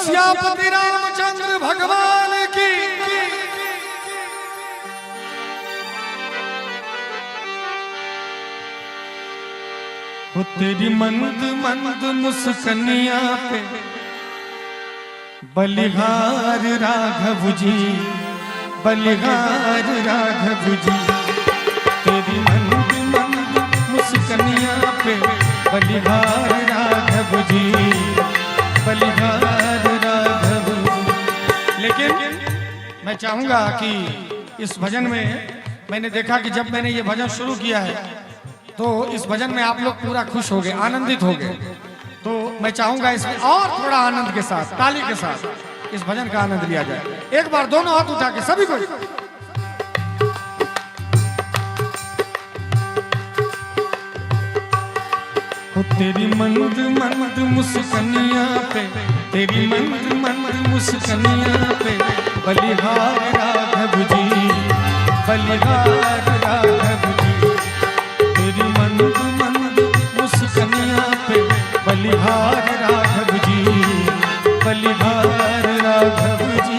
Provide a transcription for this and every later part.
सियापति रामचंद्र भगवान की। वो तेरी मंद मंद मुस्कनिया पे बलिहार राघव जी, बलिहार राघव जी। तेरी मंद मंद मुस्कनिया पे बलिहार राघव जी, बलिहार राघव। लेकिन मैं चाहूंगा कि इस भजन में मैंने देखा कि जब मैंने ये भजन शुरू किया है तो इस भजन में आप लोग पूरा खुश हो गए, आनंदित हो गए। तो मैं चाहूंगा इसमें और थोड़ा आनंद के साथ, ताली के साथ इस भजन का आनंद लिया जाए। एक बार दोनों हाथ उठा के सभी को। तेरी मंद मंद मुस्कनिया पे, तेरी मंद मंद मुस्कनिया पे बलिहार राघव जी, बलिहार राघव जी। तेरी मंद मंद मुस्कनिया पे बलिहार राघव जी, बलिहार राघव जी।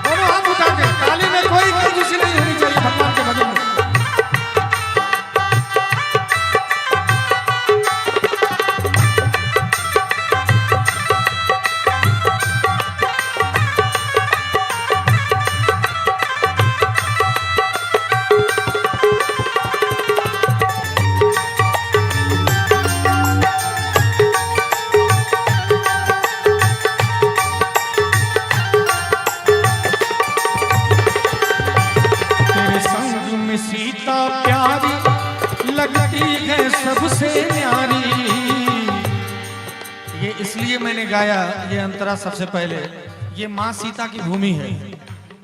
दोनों हाथ उठा के, ताली में कोई कंजूसी नहीं होनी चाहिए भगवान के भजन में। सीता प्यारी लगती है सबसे न्यारी। ये इसलिए मैंने गाया ये अंतरा सबसे पहले। ये माँ सीता की भूमि है।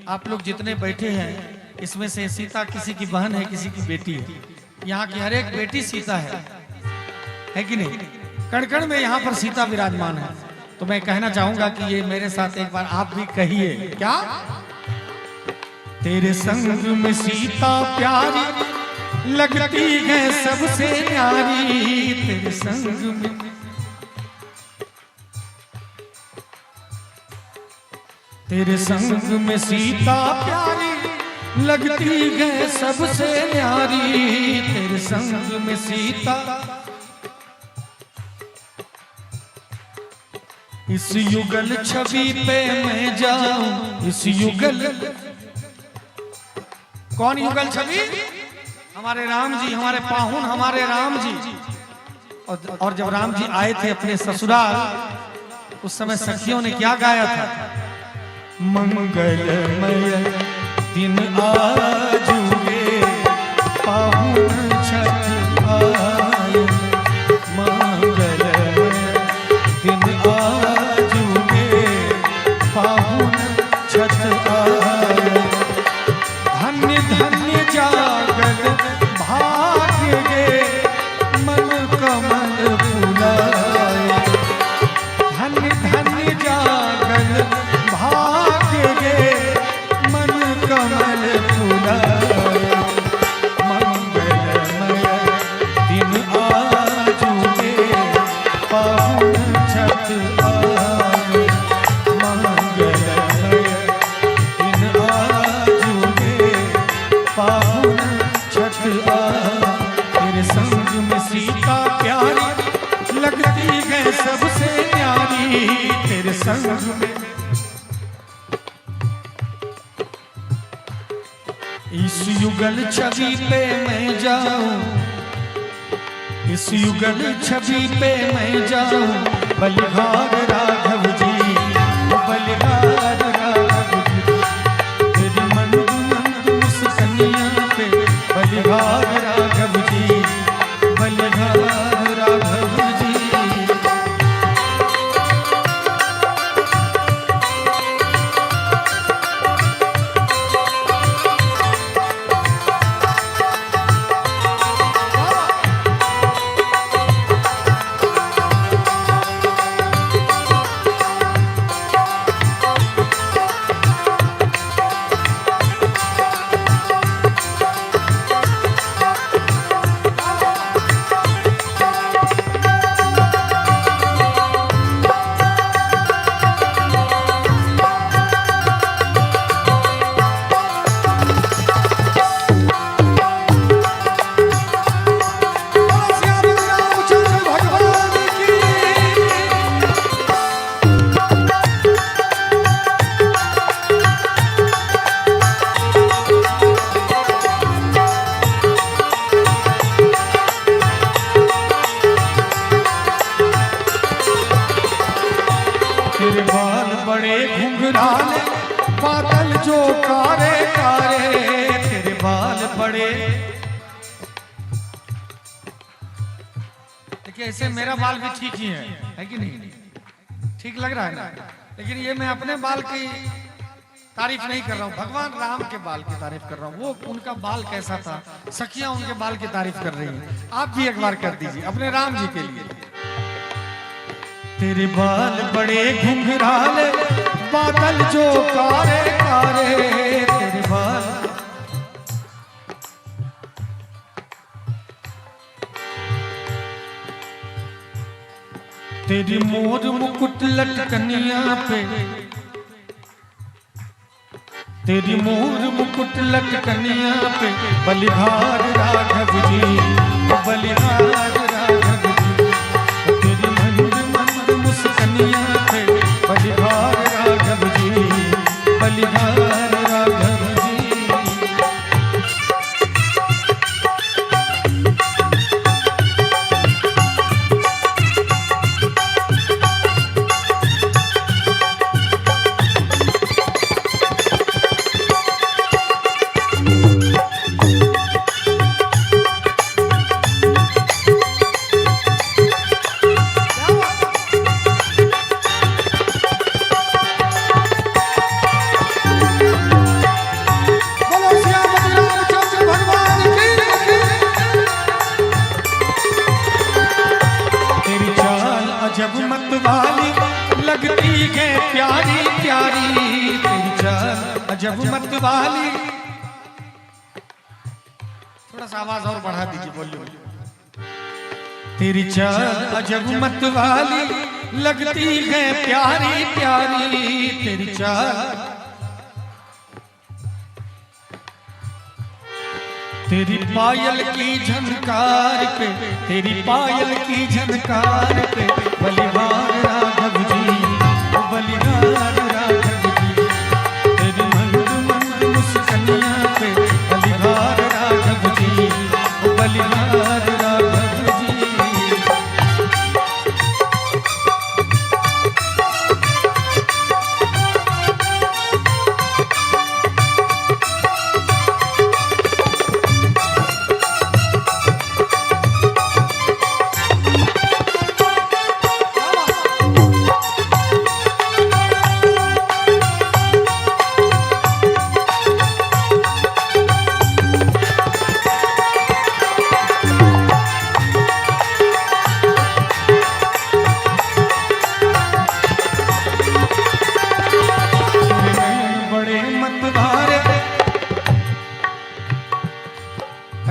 आप लोग जितने बैठे हैं इसमें से सीता किसी की बहन है, किसी की बेटी है। यहाँ की हर एक बेटी सीता है कि नहीं? कण कण में यहाँ पर सीता विराजमान है। तो मैं कहना चाहूंगा कि ये मेरे साथ एक बार आप भी कहिए। क्या? तेरे संग में सीता प्यारी लगती है सबसे न्यारी। तेरे संग में, तेरे संग में सीता प्यारी लगती है सबसे न्यारी। तेरे संग में सीता, इस युगल छवि पे मैं जाऊं, इस युगल। कौन युगल छवि? हमारे राम जी, हमारे पाहुन, हमारे राम जी। और जब राम जी आए थे अपने ससुराल, उस समय सखियों ने क्या गाया था? मंगलमय दिन आजुगे पाहुन छठ आए। मंगलमय दिन आजुगे पाहुन छठ आए। धन्य धन्य जागल भाग्य गे मन कमल फुलाए। धन्य धन्य जागल भाग्य गे मन कमल फुलाए। मंगलमय दिन आजुगे पाहुन छठ आए। मंगलमय दिन आजुगे पाहुन छठ आए। तेरे संग में सीता प्यारी लगती है सबसे न्यारी। तेरे संग में, इस युगल छवि पे मैं जाऊं, इस युगल छवि पे मैं जाऊं। बलिहार राघव जी, बलिहार राघव जी। तेरी मंद मंद मुस्कनिया पे बलिहार राघव जी, बलिहार राघव जी। घुंघराले बादल जो कारे कारे, तेरे बाल बड़े। देखिए ऐसे मेरा बाल भी ठीक ही है कि नहीं? ठीक लग रहा है ना? लेकिन ये मैं अपने बाल की तारीफ नहीं कर रहा हूँ, भगवान राम के बाल की तारीफ कर रहा हूँ। वो उनका बाल कैसा था, सखियां उनके बाल की तारीफ कर रही हैं। आप भी एक बार कर दीजिए अपने राम जी के लिए। तेरे बाल बड़े घुंघराले बादल जो कारे कारे, तेरे बाल। तेरी मोर मुकुट लटकनिया पे, तेरी मोर मुकुट लटकनिया पे, बलिहार राघव जी, बलिहार राघव जी। तेरी मंद मंद मुस्कनिया पे, बलिहार राघव जी, बलिहार राघव जी। जब मत वाली लगती है प्यारी प्यारी, तेरी चाल अजब मत वाली। थोड़ा सा आवाज और बढ़ा दीजिए, बोलिए। तेरी चाल अजब मत वाली लगती है प्यारी प्यारी, तेरी चाल। तेरी पायल की झनकार पे, तेरी पायल की झनकार पे, बलिहार राघव जी, बलिहार राघव जी। तेरी मंद मंद मुस्कनिया पे, बलिहार राघव जी, बलिहार राघव जी।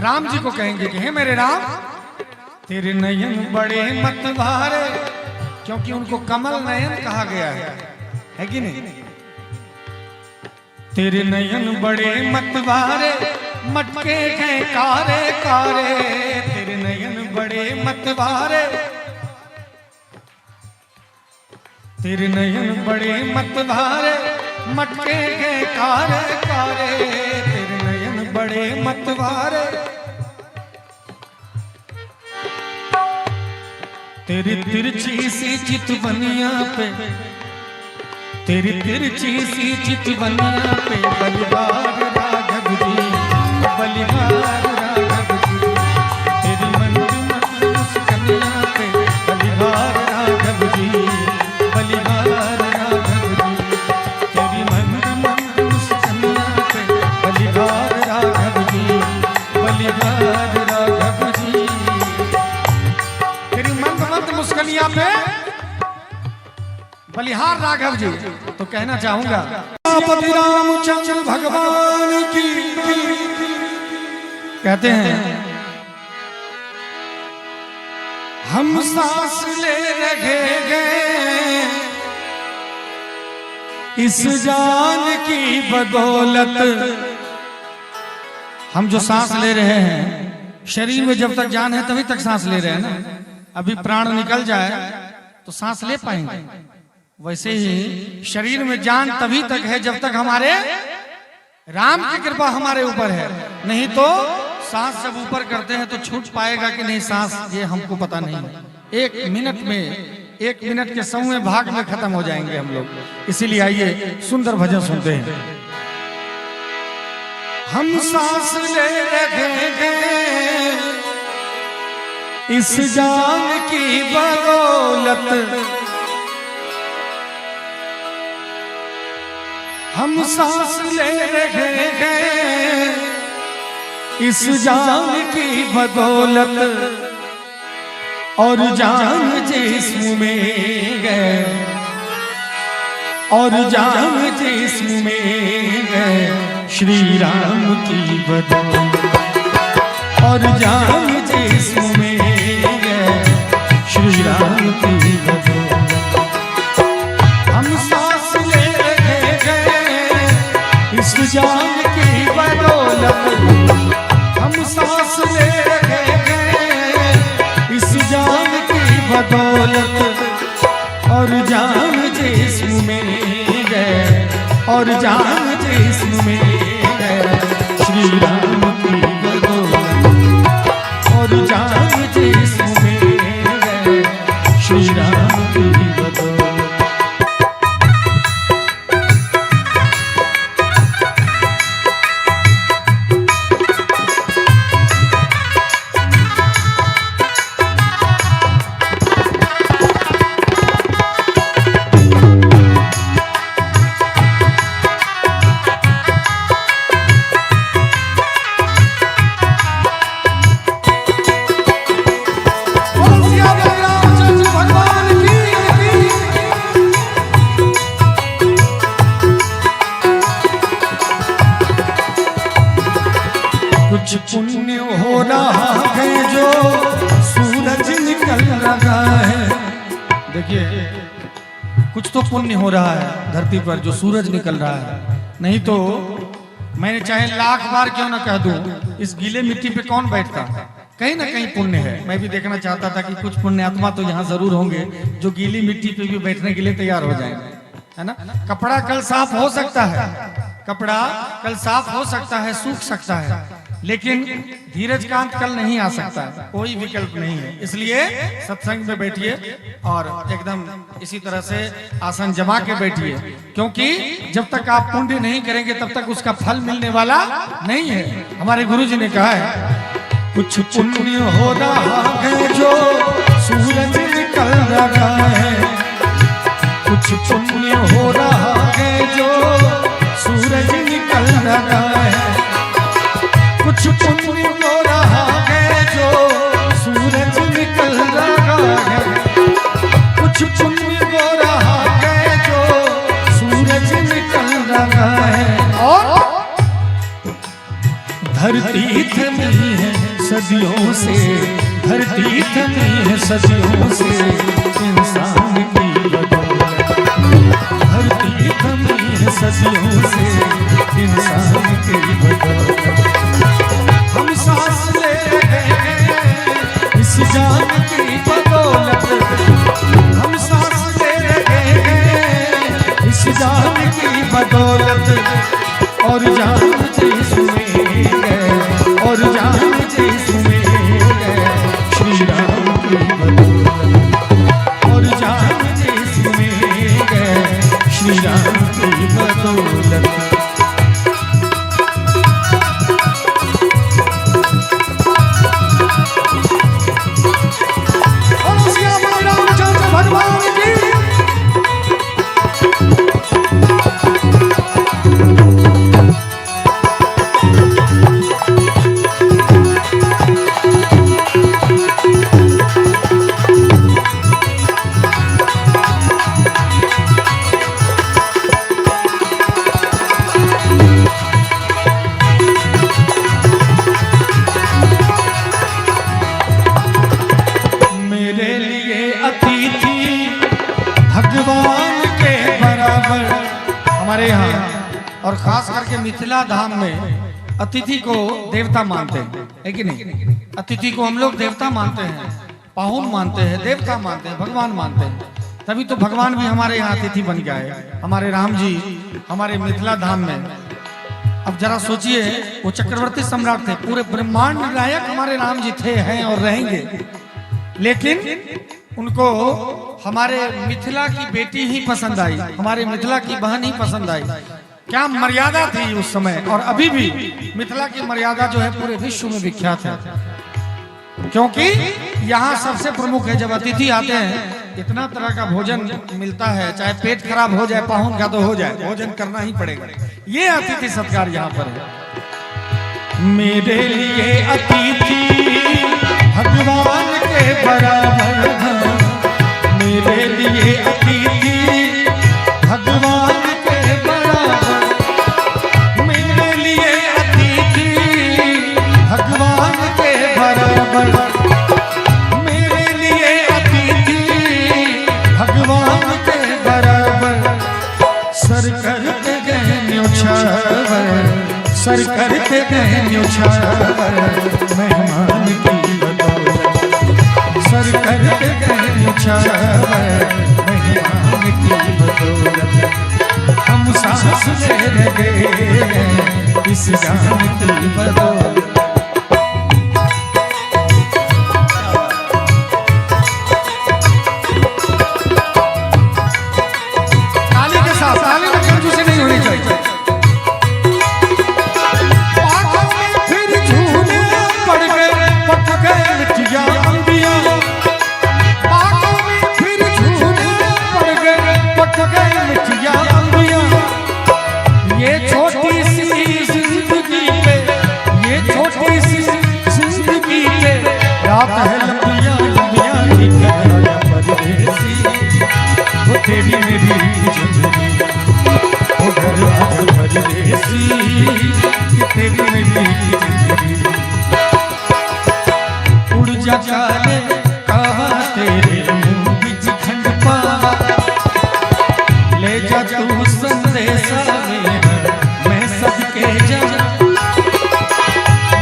राम जी को कहेंगे कि हे मेरे राम, तेरे नयन बड़े मतवारे, क्योंकि उनको कमल नयन कहा गया है कि नहीं? तेरे नयन बड़े मतवारे, मटके हैं कारे कारे, तेरे नयन बड़े मतवारे, तेरे नयन बड़े मतवारे, मटके हैं कारे कारे, तेरे नयन बड़े मतवारे। तेरी तिरछी सी चितवनिया पे, तेरी तिरछी सी चितवनिया पे, बलिहार राघव जी, बलिहार राघव जी। तेरी मंद मंद मुस्कनिया पे, बलिहार राघव जी, बलिहार राघव जी। तेरी मंद मंद मुस्कनिया पे, बलिहार राघव जी, बलिहार राघव जी। तेरी मंद मंद मुस्कनिया पे, बलिहार राघव जी। तो कहना चाहूंगा रामचंद्र भगवान की, कहते हैं हम सांस ले रहे हैं इस जान की बदौलत। हम जो सांस ले रहे हैं, शरीर में जब तक जान है तभी तक सांस ले रहे हैं ना। अभी प्राण निकल जाए तो सांस ले पाएंगे, वैसे ही शरीर में जान तभी तक है जब तक हमारे राम की कृपा हमारे ऊपर है। नहीं तो सांस जब ऊपर करते हैं तो छूट पाएगा कि नहीं सांस, ये हमको पता नहीं। एक मिनट में 1 मिनट के समूह भाग में खत्म हो जाएंगे हम लोग, इसीलिए आइए सुंदर भजन सुनते हैं। हम सांस ले रहे हैं इस जान की बदौलत, हम सांस ले रहे हैं इस जान की बदौलत, और जान जिस्म में गए, और जान जिस्म में गए श्री राम की बदौलत, और जान जिस्म में गए श्री राम की बदौलत। हम सांस ले रहे हैं इस जान की बदौलत, हम सांस ले रहे हैं इस जान की बदौलत, और जान जिस्म में गए, और जान जिस्म में गए श्री राम की बदौलत, और जान जिस्म में गए श्री राम की बदौलत। कुछ पुण्य हो रहा है जो सूरज निकल रहा है। देखिए कुछ तो पुण्य हो रहा है धरती पर जो सूरज निकल रहा है, नहीं तो मैंने चाहे 1,00,000 बार क्यों ना कह दूं, इस गीले मिट्टी पे कौन बैठता। कहीं ना कहीं पुण्य है। मैं भी देखना चाहता था कि कुछ पुण्य आत्मा तो यहाँ जरूर होंगे जो गीली मिट्टी पे भी बैठने के लिए तैयार हो जाएंगे, है ना। कपड़ा कल साफ हो सकता है, कपड़ा कल साफ हो सकता है, सूख सकता है, लेकिन धीरज कांत कल नहीं आ सकता, कोई विकल्प नहीं है। इसलिए सत्संग में बैठिए और एकदम इसी तरह से आसन जमा के बैठिए, क्योंकि जब तक आप पुण्य नहीं करेंगे तब तक उसका फल मिलने वाला नहीं है। हमारे गुरुजी ने कहा है कुछ पुण्य हो रहा है जो सूरज निकल रहा है, कुछ पुण्य हो रहा है जो सूरज निकल रहा है, कुछ पुण्य हो रहा है जो सूरज निकल रहा है, कुछ पुण्य हो रहा है जो सूरज निकल रहा है। और धरती थमी है सदियों से, धरती थमी है सदियों से इंसान की बदौलत, धरती थमी है सदियों से इंसान की बदौलत। हम सांस ले रहे हैं इस जान की बदौलत, हम सांस ले रहे हैं इस जान की बदौलत, और जान जिस्म में गए, और जान जिस्म में गए श्री राम की बदौलत, और जान जिस्म में गए श्री राम की बदौलत। हमारे यहाँ और खास करके मिथिला धाम में अतिथि को देवता मानते हैं, है कि नहीं। अतिथि को हम लोग देवता मानते हैं, पाहुन मानते हैं, देवता मानते हैं, भगवान मानते हैं। तभी तो भगवान भी हमारे यहाँ अतिथि बन गया है, हमारे राम जी हमारे मिथिला धाम में। अब जरा सोचिए, वो चक्रवर्ती सम्राट थे, पूरे ब्रह्मांड नायक हमारे राम जी थे, हैं और रहेंगे, लेकिन उनको हमारे मिथिला की बेटी ही पसंद आई, हमारे मिथिला की बहन ही पसंद आई। क्या मर्यादा थी उस समय, और अभी भी मिथिला की मर्यादा जो है पूरे विश्व में विख्यात है, क्योंकि यहाँ सबसे प्रमुख है, जब अतिथि आते हैं इतना तरह का भोजन मिलता है, चाहे पेट खराब हो जाए, पाहुन का तो हो जाए, भोजन करना ही पड़ेगा। ये अतिथि सत्कार यहाँ पर है। मेरे लिए अतिथि भगवान के बराबर, मेरे लिए अतिथि भगवान के बराबर, मेरे लिए अतिथि भगवान के बराबर, मेरे लिए अतिथि भगवान के बराबर। सर करते गए न्योछावर, सर करते गए न्योछावर, मेहमान की बदौलत, सर करते गए न्योछावर, मेहमान की बदौलत। हम सांस ले रहे इस जान की बदौलत। तेरी मेरी जिंदगी उधर आजा परदेसी, तेरी मेरी जिंदगी। उड़ जा काले कावा तेरे मुंह बिच खंड पावा, ले जा तू संदेशा मेरा मैं सदके जा।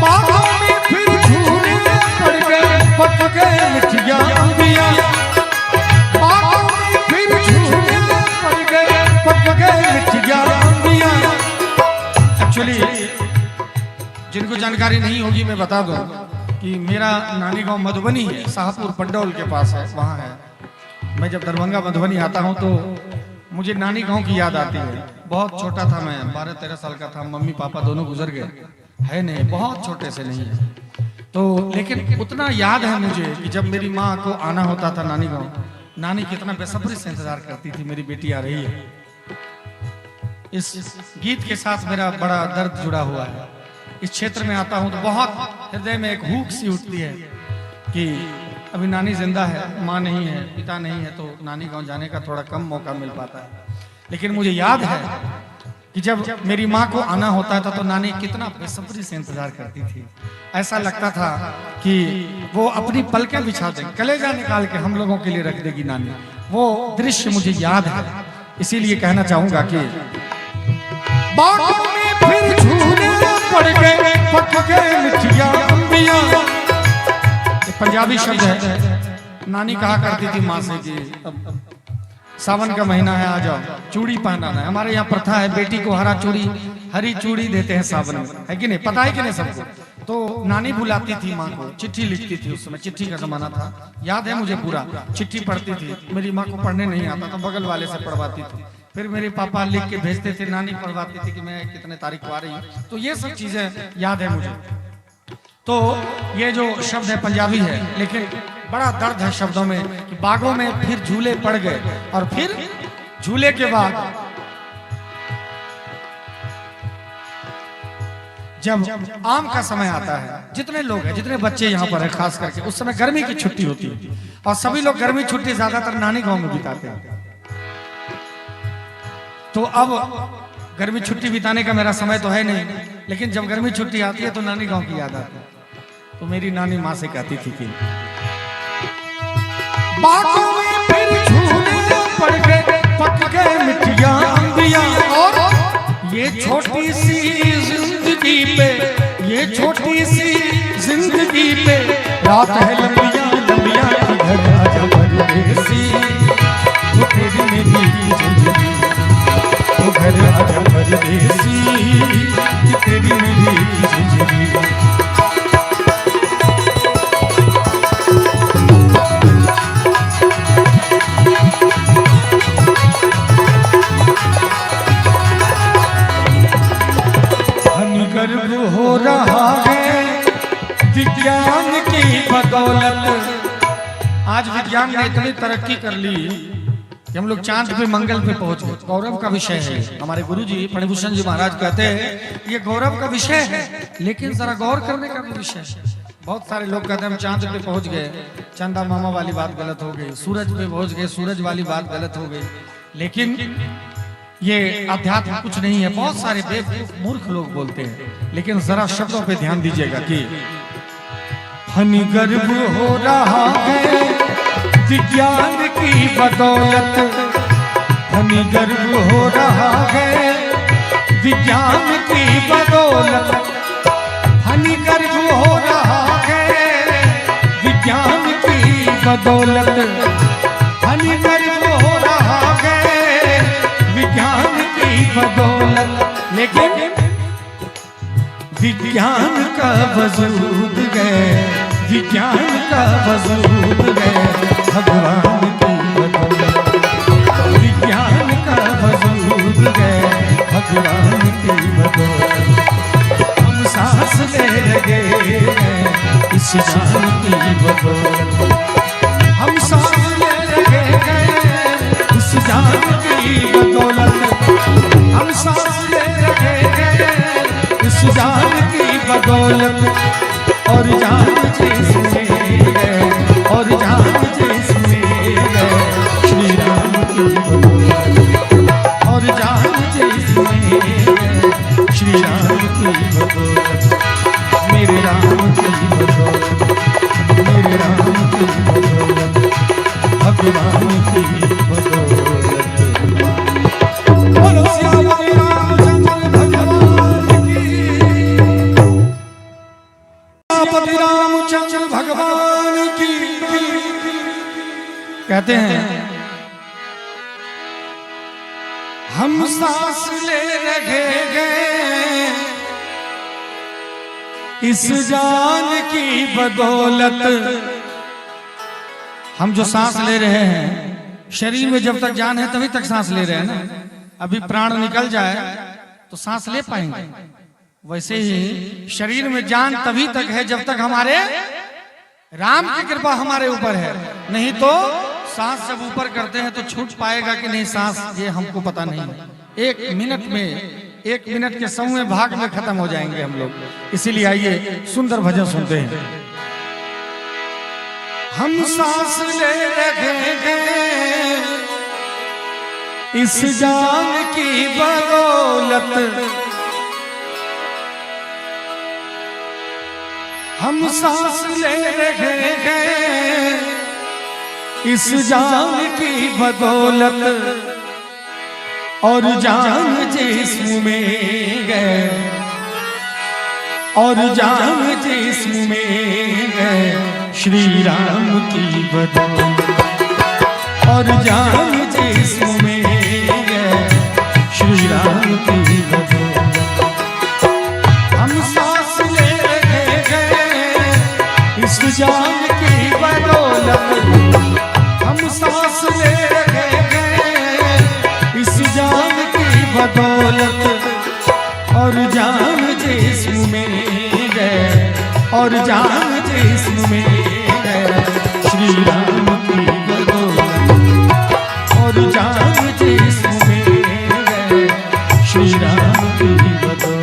बाहों में फिर झूले पड़ गए, पक गए मिठिया अंबिया, एक्चुअली जिनको जानकारी नहीं होगी मैं बता दूं कि मेरा नानी गांव मधुबनी है, शाहपुर पंडौल के पास है, वहाँ है। मैं जब दरभंगा मधुबनी आता हूँ तो मुझे नानी गांव की याद आती है। बहुत छोटा था मैं, 12-13 साल का था, मम्मी पापा दोनों गुजर गए, है नहीं, बहुत छोटे से नहीं है तो, लेकिन उतना याद है मुझे कि जब मेरी माँ को आना होता था नानी गाँव, नानी कितना बेसब्री से इंतजार करती थी मेरी बेटी आ रही है। इस गीत के साथ मेरा बड़ा दर्द जुड़ा हुआ है। इस क्षेत्र में आता हूं तो बहुत हृदय में एक हुक सी उठती है कि अभी नानी जिंदा है, माँ नहीं है, पिता नहीं है, तो नानी गांव जाने का थोड़ा कम मौका मिल पाता है। लेकिन मुझे याद है कि जब मेरी माँ को आना होता था तो नानी कितना बेसब्री से इंतजार करती थी। ऐसा लगता था कि वो अपनी पलकें बिछा देगी, कलेजा निकाल के हम लोगों के लिए रख देगी नानी। वो दृश्य मुझे याद है, इसीलिए कहना चाहूंगा कि बागों में फिर झूले पड़ गए, पक गए मिठिया अंबिया। ये पंजाबी शब्द है। नानी कहा करती थी माँ से कि अब सावन का महीना है, आ जाओ, चूड़ी पहनाना है। हमारे यहाँ प्रथा है, बेटी को हरी चूड़ी देते हैं सावन में, है कि नहीं, पता है कि नहीं सबको। तो नानी बुलाती थी माँ को, चिट्ठी लिखती थी, उस समय चिट्ठी का जमाना था, याद है मुझे पूरा। चिट्ठी पढ़ती थी, मेरी माँ को पढ़ने नहीं आता तो बगल वाले से पढ़वाती थी, फिर मेरे पापा लिख के भेजते थे, नानी पढ़वाती थी कि मैं कितने तारीख को आ रही हूँ। तो ये सब चीजें याद है मुझे। तो ये जो शब्द है पंजाबी है, लेकिन बड़ा दर्द है शब्दों में कि बागों में फिर झूले पड़ गए, और फिर झूले के बाद जब आम का समय आता है, जितने लोग हैं, जितने बच्चे यहाँ पर हैं, खास करके उस समय गर्मी की छुट्टी होती है और सभी लोग गर्मी छुट्टी ज्यादातर नानी गांव में बिताते हैं। तो अब गर्मी छुट्टी बिताने का मेरा समय तो है नहीं, लेकिन जब गर्मी छुट्टी आती है तो नानी गांव की याद आती है। तो मेरी नानी माँ से कहती थी कि बागों में फिर झूले पड़ गए, पक गए मिठिया अंबिया, और ये छोटी सी जिंदगी पे, ये छोटी सी जिंदगी पे रात है लंबिया लंबिया, घर आजा परदेसी, वो तेरी मेरी जिंदगी, वो घर आजा परदेसी, तेरी मेरी जिंदगी। ने इतनी तरक्की कर ली कि हम लोग चांद पे मंगल पे पहुंच गए। गौरव का विषय है। हमारे गुरुजी फणिभूषण जी महाराज कहते हैं ये गौरव का विषय है, लेकिन जरा गौर करने का भी विषय है। बहुत सारे लोग कहते हैं हम चांद पे पहुंच गए, चंदा मामा वाली बात गलत हो गई। सूरज पे पहुंच गए, सूरज वाली बात गलत हो गई। लेकिन ये अध्यात्म कुछ नहीं है। बहुत सारे बेवकूफ मूर्ख लोग बोलते हैं, लेकिन जरा शब्दों पे ध्यान दीजिएगा कि फनी गर्भ हो रहा है विज्ञान की बदौलत, फनी गर्भ हो रहा है विज्ञान की बदौलत, फनी गर्भ हो रहा है विज्ञान की बदौलत, फनी गर्भ हो रहा है विज्ञान की बदौलत। लेकिन विज्ञान का वजूद गए, विज्ञान का वजूद गए भगवान की बदौलत, विज्ञान का वजूद गए भगवान की बदौलत। हम सांस ले लगे हैं इस जान की बदौलत, हम सांस ले लगे हैं इस जान की बदौलत, हम सांस ले लगे हैं इस जान की बदौलत। और जान जिसमें है, और जान जिसमें है श्री राम की बदौलत, और जान जिसमें है श्री राम की बदौलत, मेरे राम की बदौलत, मेरे राम की बदौलत, भगवान की बदौलत। बोलो श्याम रामचंद्र भगवान की, पति रामचंद्र भगवान की। कहते हैं हम सांस ले रहे हैं इस जान की बदौलत। हम जो सांस ले रहे हैं, शरीर में जब तक जान है तभी तक सांस ले रहे हैं ना। अभी प्राण निकल जाए तो सांस ले पाएंगे। वैसे ही शरीर में जान तभी तक है जब तक हमारे राम की कृपा हमारे ऊपर है। नहीं तो सांस जब ऊपर करते हैं तो छूट पाएगा कि नहीं सांस, ये हमको पता नहीं। एक मिनट में, एक मिनट के सौवें भाग में खत्म हो जाएंगे हम लोग। इसीलिए आइए सुंदर भजन सुनते हैं। हम सांस ले रहे हैं इस जान की बदौलत, हम सांस ले रहे हैं इस जान की बदौलत। और जान जिस्म में गए, और जान जिस्म में गए श्री राम की बदौलत, और जान जिस्म में गए श्री राम की बदौलत। हम सांस ले रहे हैं इस जान की बदौलत, हम सांस ले रहे हैं इस जान की बदौलत। और जान जिस्म में गए, और जान जिस्म में गए श्री राम की बदौलत, और जान जिस्म में गए श्री राम की बदौलत।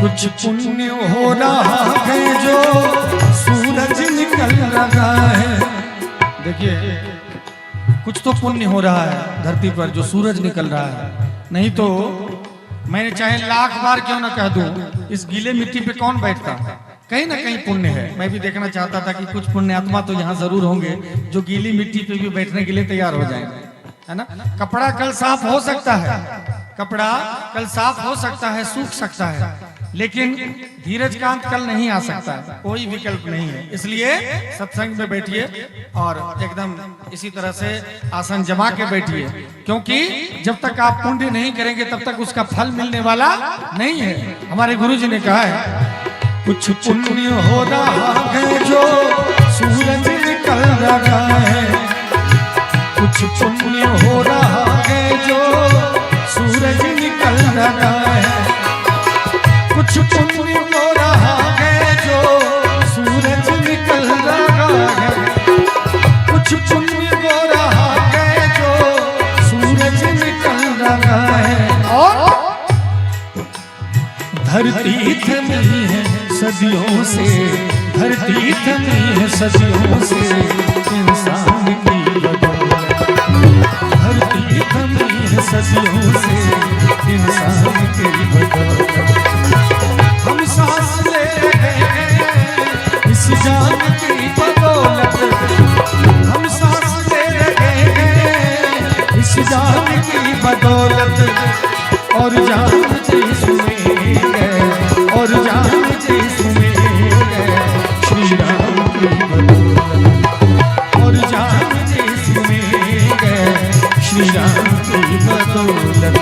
कुछ पुण्य हो रहा है जो सूरज निकल रहा है। देखिए कुछ तो पुण्य हो रहा है धरती पर जो सूरज निकल रहा है। नहीं तो मैं चाहे लाख बार क्यों ना कह दूं, इस गीले मिट्टी पे कौन बैठता। कहीं ना कहीं पुण्य है। मैं भी देखना चाहता था कि कुछ पुण्य आत्मा तो यहाँ जरूर होंगे जो गीली मिट्टी पे भी बैठने के लिए तैयार हो जाएंगे, है ना। कपड़ा कल साफ हो सकता है, कपड़ा कल साफ हो सकता है, सूख सकता है, लेकिन धीरज कांत कल नहीं आ सकता, कोई विकल्प नहीं है, इसलिए सत्संग में बैठिए और एकदम इसी तरह से आसन जमा के बैठिए, क्योंकि जब तक आप पुण्य नहीं करेंगे तब तक उसका फल मिलने वाला नहीं है। हमारे गुरुजी ने कहा है कुछ पुण्य हो रहा है जो सूरज निकल रहा है, कुछ पुण्य हो रहा है जो सूरज निकल रहा है, कुछ पुण्य हो रहा है जो सूरज निकल रहा है, कुछ पुण्य हो रहा है जो सूरज निकल रहा है। और धरती थमी है सदियों से, धरती थमी है सदियों से इंसान की बदौलत, धरती थमी है सदियों से इंसान की बदौलत। हम सांस ले रहे हैं इस जान की बदौलत, हम सांस ले रहे हैं इस जान की बदौलत, और जान जिसमें और जान जिसमें श्री राम की बदौलत, और जान जिसमें श्री राम की बदौलत।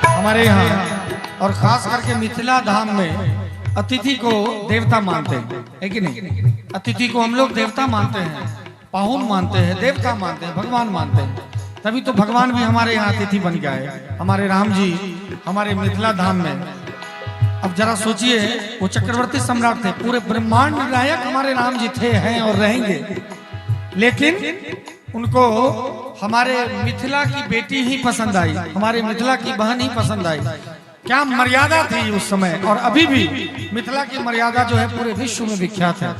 हमारे यहाँ और खास करके मिथिला धाम में अतिथि को देवता मानते हैं, है कि नहीं? अतिथि को हम लोग देवता मानते हैं, पाहुन मानते हैं, देवता मानते हैं, भगवान मानते हैं। तभी तो भगवान भी हमारे यहाँ अतिथि बन गया है, हमारे राम जी हमारे मिथिला धाम में। अब जरा सोचिए, वो चक्रवर्ती सम्राट थे, पूरे ब्रह्मांड नायक हमारे राम जी थे, हैं और रहेंगे, लेकिन उनको हमारे मिथिला की बेटी ही पसंद आई, हमारे मिथिला की बहन ही पसंद आई। क्या मर्यादा थी उस समय, और अभी भी मिथिला की मर्यादा जो है पूरे विश्व में विख्यात है,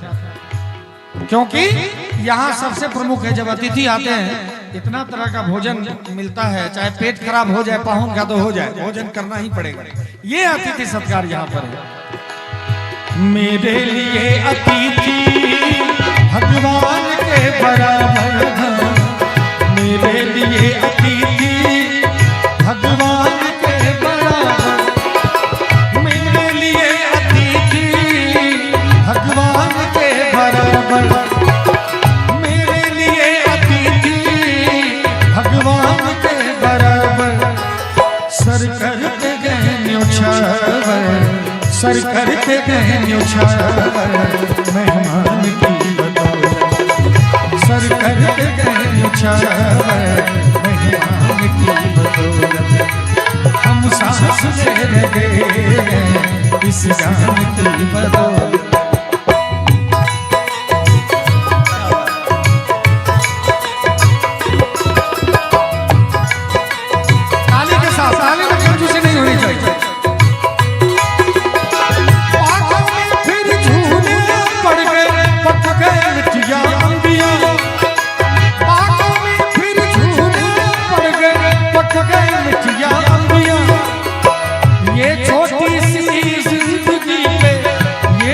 क्योंकि यहाँ सबसे प्रमुख है, जब अतिथि आते हैं इतना तरह का भोजन मिलता है, चाहे पेट खराब हो जाए, पाहुन का तो हो जाए, भोजन करना ही पड़ेगा। ये अतिथि सत्कार यहाँ पर है। मेरे लिए अतिथि भगवान के बराबर, मेरे लिए अतिथि भगवान के बराबर, मेरे लिए अतिथि भगवान के बराबर, मेरे लिए अतिथि भगवान के बराबर। सर करते गए न्योछावर, सर करते गए न्योछावर, मेहमान की बदौलत, सर करते गए न्योछावर, मेहमान की बदौलत। हम सांस ले रहे हैं इस जान की बदौलत। ताली के साथ, ताली में कंजूसी नहीं होनी चाहिए। ये छोटी सी जिंदगी पे, ये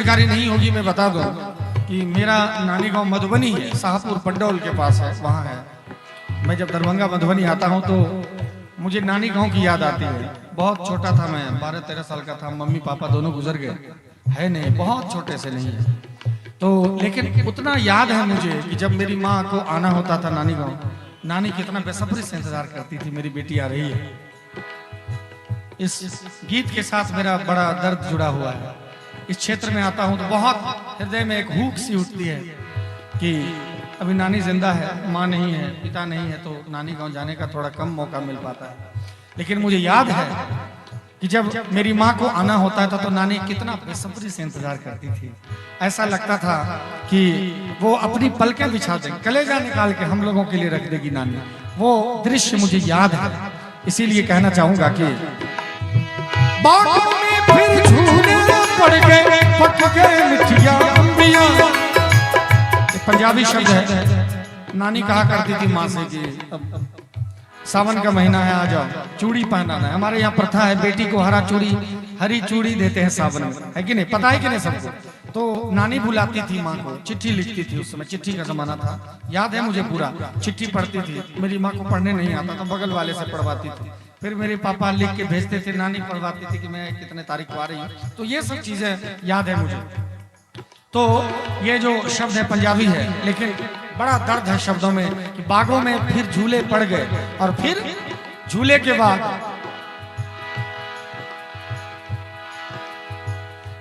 जानकारी नहीं होगी मैं बता दूं कि मेरा नानी गांव मधुबनी है, शाहपुर पंडौल के पास है, वहाँ है। मैं जब दरभंगा मधुबनी आता हूँ तो मुझे नानी गांव की याद आती है। बहुत छोटा था मैं, 12-13 साल का था, मम्मी पापा दोनों गुजर गए, है नहीं, बहुत छोटे से नहीं है तो, लेकिन उतना याद है मुझे कि जब मेरी माँ को आना होता था नानी गांव, नानी कितना बेसब्री से इंतजार करती थी मेरी बेटी आ रही है। इस गीत के साथ मेरा बड़ा दर्द जुड़ा हुआ है। इस क्षेत्र में आता हूं तो बहुत हृदय में एक हुक सी उठती है कि अभी नानी जिंदा है, माँ नहीं है, पिता नहीं है, तो नानी गांव जाने का थोड़ा कम मौका मिल पाता है। लेकिन मुझे याद है कि जब मेरी माँ को आना होता था तो नानी कितना बेसब्री से इंतजार करती थी। ऐसा लगता था कि वो अपनी पलकें बिछा देगी, कलेजा निकाल के हम लोगों के लिए रख देगी नानी। वो दृश्य मुझे याद है, इसीलिए कहना चाहूंगा कि बागों में फिर झूले पड़ गए, पक गए मिठिया अंबिया। पंजाबी शब्द है। नानी कहा करती थी माँ से कि सावन का महीना है, आ जाओ, चूड़ी पहनाना है। हमारे यहाँ प्रथा है, बेटी को हरी चूड़ी देते हैं सावन में, है कि नहीं, पता है कि नहीं सबको। तो नानी बुलाती थी माँ को, चिट्ठी लिखती थी, उस समय चिट्ठी का जमाना था, याद है मुझे पूरा। चिट्ठी पढ़ती थी, मेरी माँ को पढ़ने नहीं आता तो बगल वाले से पढ़वाती थी, फिर मेरे पापा लिख के भेजते थे, नानी पढ़वाती थी कि मैं कितने तारीख को आ रही हूँ। तो ये सब चीजें याद है मुझे। तो ये जो शब्द है पंजाबी है, लेकिन बड़ा दर्द है शब्दों में कि बागों में फिर झूले पड़ गए, और फिर झूले के बाद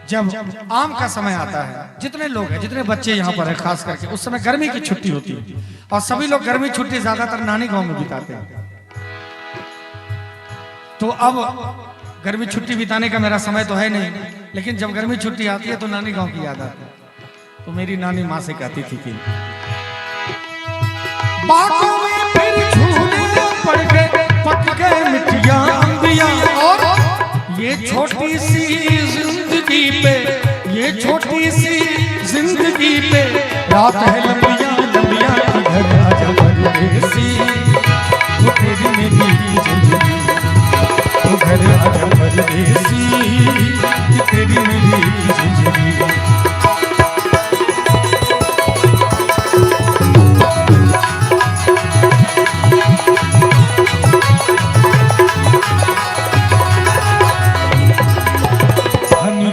जब आम का समय आता है, जितने लोग हैं, जितने बच्चे यहाँ पर हैं, खास करके उस समय गर्मी की छुट्टी होती है और सभी लोग गर्मी छुट्टी ज्यादातर नानी गांव में बिताते हैं। तो अब गर्मी छुट्टी बिताने का मेरा समय तो है नहीं, लेकिन जब गर्मी छुट्टी आती है तो नानी गांव की याद आती है। तो मेरी नानी माँ से कहती थी कि बागों में फिर झूले पड़ गए, पक गए मिठिया अंबिया। और ये छोटी सी जिंदगी पे, ये छोटी सी जिंदगी पे रात है लंबिया लंबिया, घर आजा परदेसी, वो तेरी मेरी जिंदगी, वो घर आजा परदेसी, तेरी मेरी जिंदगी।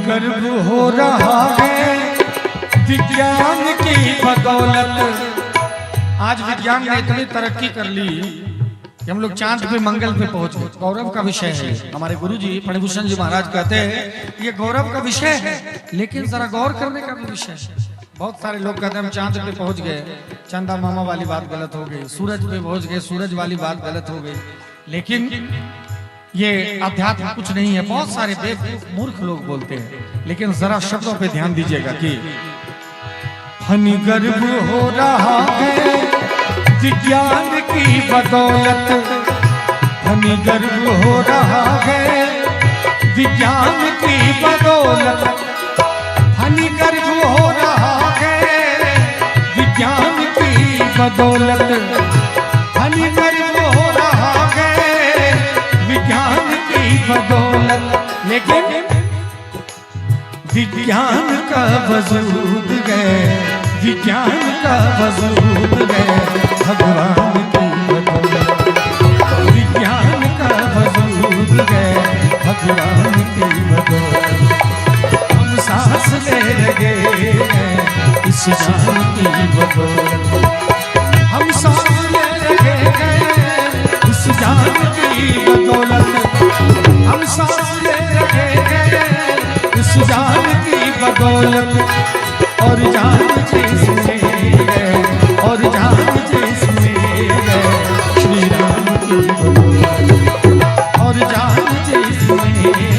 गर्व हो रहा है विज्ञान की बदौलत। आज विज्ञान ने इतनी तरक्की कर ली कि हम लोग चांद पे, मंगल पे पहुंच गए। गौरव का विषय है। हमारे गुरुजी फणिभूषण जी महाराज कहते हैं ये गौरव का विषय है, लेकिन जरा गौर करने का भी विषय है। बहुत सारे लोग कहते हैं हम चांद पे पहुंच गए, चंदा मामा वाली बात गलत हो गई। सूरज पे पहुंच गए, सूरज वाली बात गलत हो गई। लेकिन ये अध्यात्म कुछ नहीं है। बहुत सारे बेवकूफ मूर्ख लोग बोलते हैं, लेकिन जरा शब्दों पे ध्यान दीजिएगा कि फन गर्व हो रहा है विज्ञान की बदौलत, फन गर्व हो रहा है विज्ञान की बदौलत, फन गर्व हो रहा है विज्ञान की बदौलत, फन गर्व हो रहा है विज्ञान की बदौलत। लेकिन विज्ञान का वजूद गए, विज्ञान का वजूद गए भगवान की बदौलत, विज्ञान का वजूद गए भगवान की बदौलत। हम सांस ले लगे हैं इस जान की बदौलत, हम सांस ले लगे हैं इस जान की बदौलत, हम सांस ले रहे हैं इस जान की बदौलत। और जान जिसमें है, और जान जिसमें है श्री राम की बदौलत, और जान जिसमें है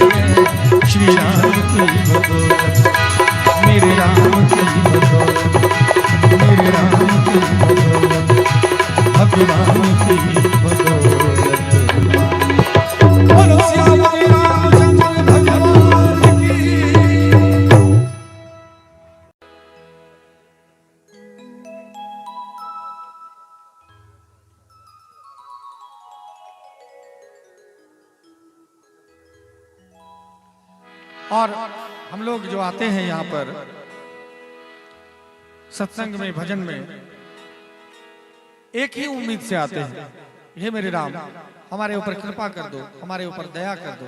श्री राम की बदौलत, मेरे राम की बदौलत, मेरे राम की बदौलत, भगवान की बदौलत। और हम लोग जो आते हैं यहाँ पर सत्संग में, भजन में, एक ही उम्मीद से आते हैं, हे मेरे राम हमारे ऊपर कृपा कर दो, हमारे ऊपर दया कर दो।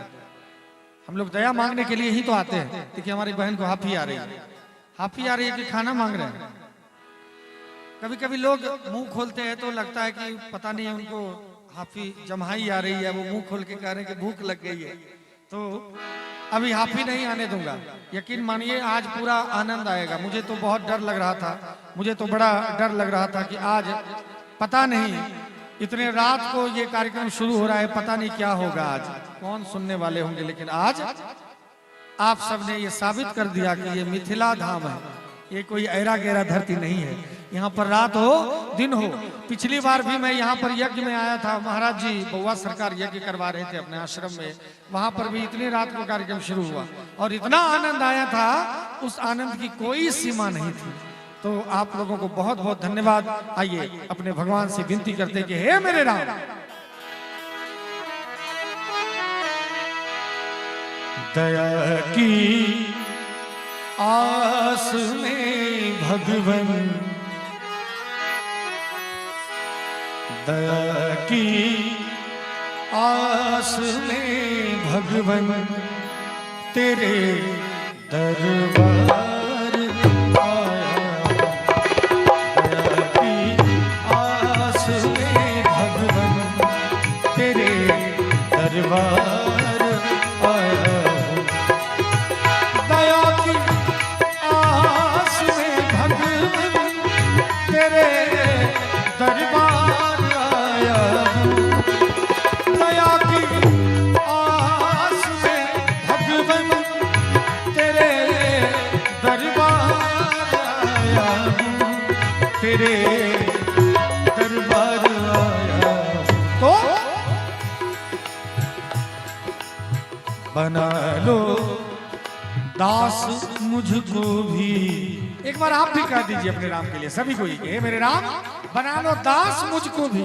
हम लोग दया मांगने के लिए ही तो आते हैं। देखिए हमारी बहन को हाफी आ रही है, हाफी आ रही है कि खाना मांग रहे हैं। कभी कभी लोग मुंह खोलते हैं तो लगता है कि पता नहीं उनको हाफी जम्हाई आ रही है, वो मुंह खोल के कह रहे हैं कि भूख लग गई है। तो अभी हाफी नहीं आने दूंगा, यकीन मानिए आज पूरा आनंद आएगा। मुझे तो बहुत डर लग रहा था, मुझे तो बड़ा डर लग रहा था कि आज पता नहीं इतने रात को ये कार्यक्रम शुरू हो रहा है, पता नहीं क्या होगा, आज कौन सुनने वाले होंगे। लेकिन आज आप सबने ये साबित कर दिया कि ये मिथिला धाम है, ये कोई ऐरा गैरा धरती नहीं है। यहाँ पर रात हो दिन हो। पिछली बार भी मैं यहाँ पर यज्ञ में आया था, महाराज जी बउआ सरकार यज्ञ करवा रहे थे अपने आश्रम में, वहां पर भी इतनी रात को कार्यक्रम शुरू हुआ और इतना आनंद आया था, उस आनंद की कोई सीमा नहीं थी। तो आप लोगों को बहुत बहुत धन्यवाद। आइए अपने भगवान से विनती करते कि हे मेरे राम, दया की आस में भगवन, दया की आस में भगवन तेरे दरबार दरबार आया हूँ। दया की आस में भगवन तेरे दरबार आया हूँ। दया की आस में भगवन तेरे दरबार आया हूँ, तेरे दरबार आया हूँ। तो बना लो दास मुझको भी। एक बार आप भी कह दीजिए अपने राम के लिए, सभी को ये मेरे राम बना लो दास मुझको भी,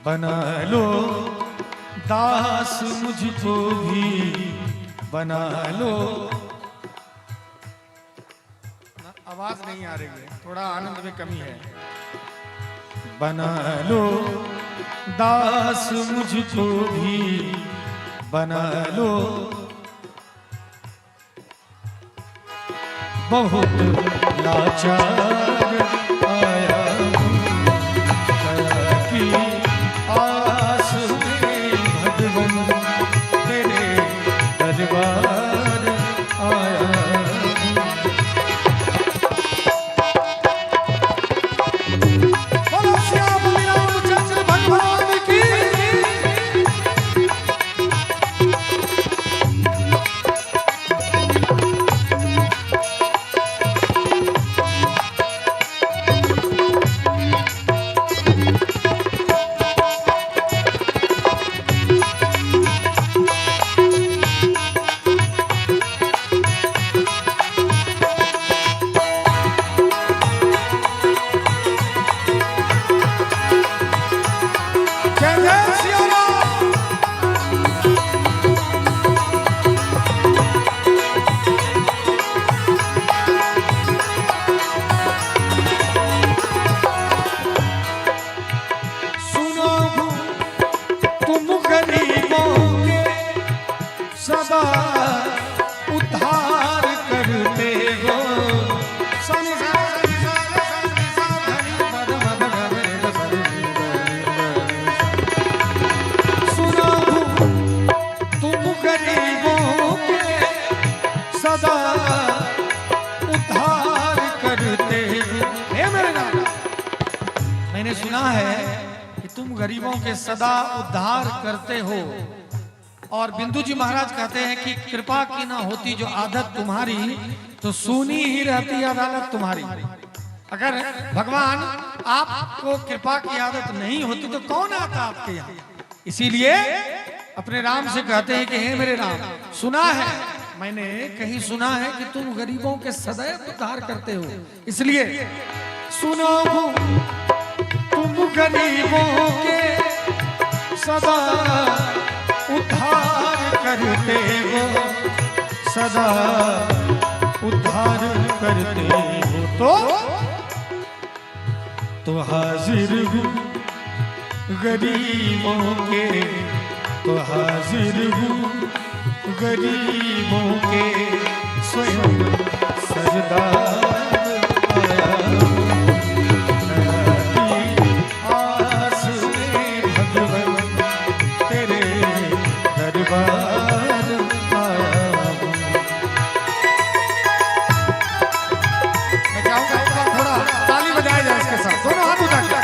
बना लो दास मुझको भी, बना लो। आवाज नहीं आ रही है, थोड़ा आनंद में कमी है। बना लो दास मुझको भी, बना लो। बहुत लाचार आया हूँ, दया की आस में भगवन तेरे दरबार आया हूँ। बोलो श्याम रामचंद्र भगवान की। सदा उद्धार करते हो। सुनो तुम गरीबों के सदा उद्धार करते हो। हे मेरे नाम, मैंने सुना है कि तुम गरीबों के सदा उद्धार करते हो। और बिंदु जी महाराज कहते हैं कि कृपा की ना होती जो आदत तुम्हारी, तो सुनी ही रहती अदालत तुम्हारी। अगर भगवान आपको कृपा की आदत नहीं होती तो कौन आता आपके यहाँ। इसीलिए अपने राम से कहते हैं कि हे मेरे राम, सुना है मैंने, कहीं सुना है कि तुम गरीबों के सदैव उद्धार करते हो, इसलिए सुनो तुम गरीबों के सदा उद्धार करते हो। सदा उद्धार करते हो तो हाजिर हूँ गरीबों के, तो हाजिर हूँ गरीबों के स्वयं सरदार आया आस में भगवन तेरे दरबार आया। मैं चाहूंगा थोड़ा ताली बजाया जाए इसके साथ, दोनों हाथ उठा के।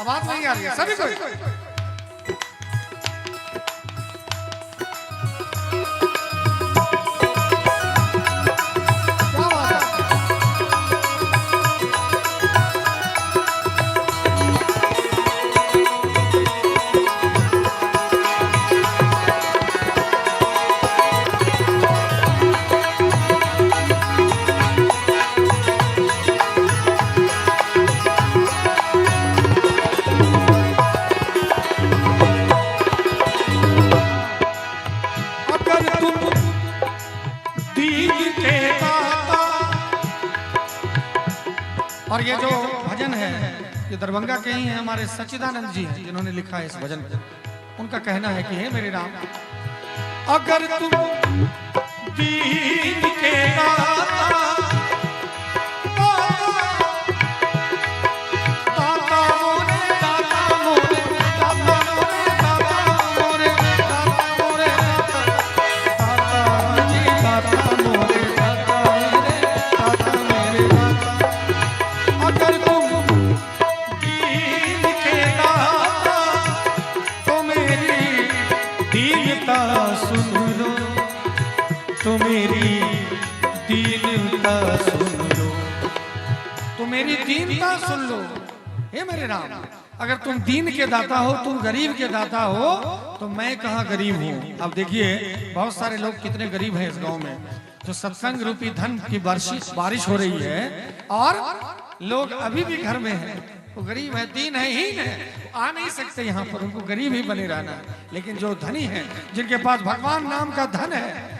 आवाज नहीं आ रही है सभी कोई। क्या बात है? और ये जो भजन है ये दरभंगा के ही हैं, हमारे सच्चिदानंद जी हैं जिन्होंने लिखा है इस भजन को। उनका कहना है कि हे मेरे राम, अगर तुम दीन के दाता तो मेरी दीनता सुन लो, तो मेरी दीनता सुन लो। हे मेरे राम, अगर तुम दीन के दाता हो, तुम गरीब के दाता हो, तो मैं कहाँ गरीब हूँ। अब देखिए बहुत सारे लोग कितने गरीब हैं इस गांव में, जो सत्संग रूपी धन की बारिश हो रही है और लोग अभी भी घर में हैं, वो गरीब है, दीन है, हीन है, आ नहीं सकते यहाँ पर, उनको गरीब ही बने रहना है। लेकिन जो धनी है, जिनके पास भगवान नाम का धन है,